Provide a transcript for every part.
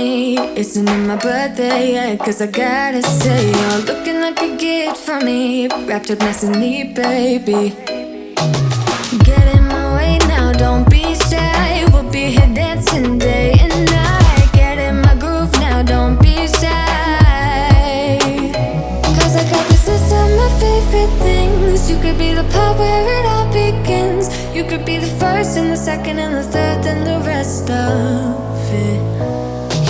me. Isn't it my birthday yet? Cause I gotta say, you're looking like a gift for me, wrapped up nice and neat, baby. Get in my way now, don't be shy. We'll be here dancing day and night. Get in my groove now, don't be shy. Cause I got this list of my favorite things. You could be the part where it all begins. You could be the first and the second and the third and the rest of it.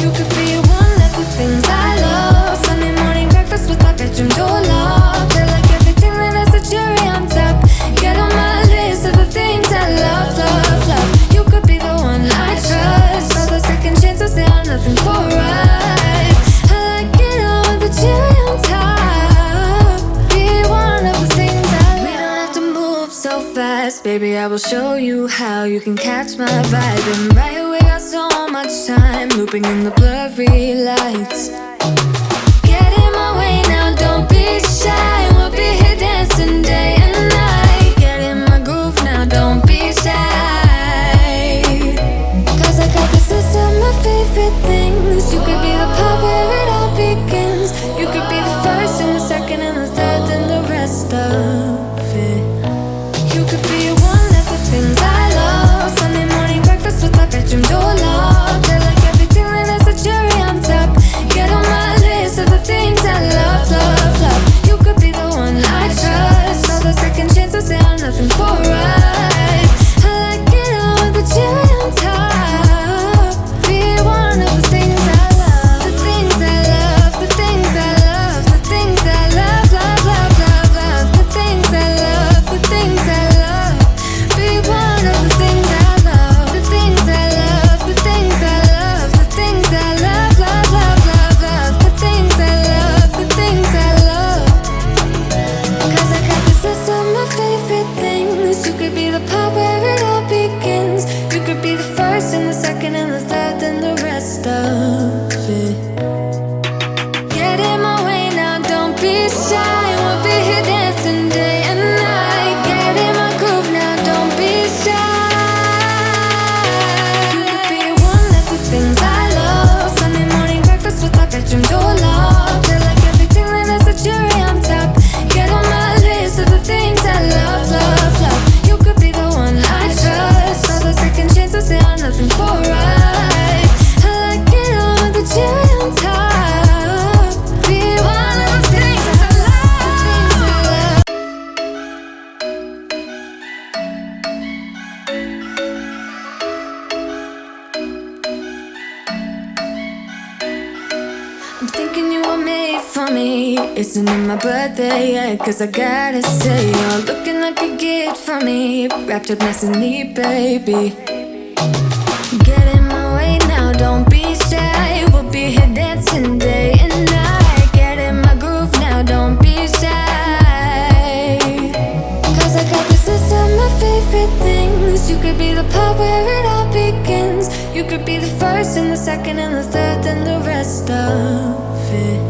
You could be one of the things I love. Sunday morning breakfast with our bedroom door locked. I like everything that has a cherry on top. Get on my list of the things I love, love, love. You could be the one I trust. All the second chances, they are nothing for us. I like it all with the cherry on top. Be one of the things I love. We don't have to move so fast, baby, I will show you how you can catch my vibe. And right here we got so much time, looping in the blurry lights. Get in my way now, don't be shy. We'll be here dancing day and night. Get in my groove now, don't be shy. Cause I got this list of my favorite things. You could be the part where it all begins. You could be the first and the second and the third and the rest of it. You could be one of the things I love. Sunday morning breakfast with our bedroom door locked. I like everything that has a cherry on top. Get on my list of the things I love, love, love. You could be the one I trust. All the second chances, they are nothing for us. I like it all with the cherry on top. Be one of the things I love. The things I love, the things I love, the things I love, love, love, love, love. The things I love, the things I love. Be one of the things I love. The things I love, the things I love, the things I love, love, love, love, love. The things I love, the things I love. Cause I got this list of my favorite things. You could be the part where it all begins. You could be the first and the second and the third and the rest of it. Get in my way now, don't be shy. We'll be here dancing day and night. Get in my groove now, don't be shy. You could be one of the things I love. Sunday morning breakfast with our bedroom door locked. I like everything that has a cherry on top. Get on my list of the things I love, love, love. You could be the one I trust. All the second chances, they are nothing for us. I like it all with the cherry on top. Be one of the things I love. I'm thinking you were made for me. Isn't it my birthday yet? Cause I gotta say, you're looking like a gift for me, wrapped up nice and neat, baby. Get in my way now, don't be shy. We'll be here dancing day and night. Get in my groove now, don't be shy. Cause I got this list of my favorite things. You could be the part where it all begins. You could be the first and the second and the third and the rest of it.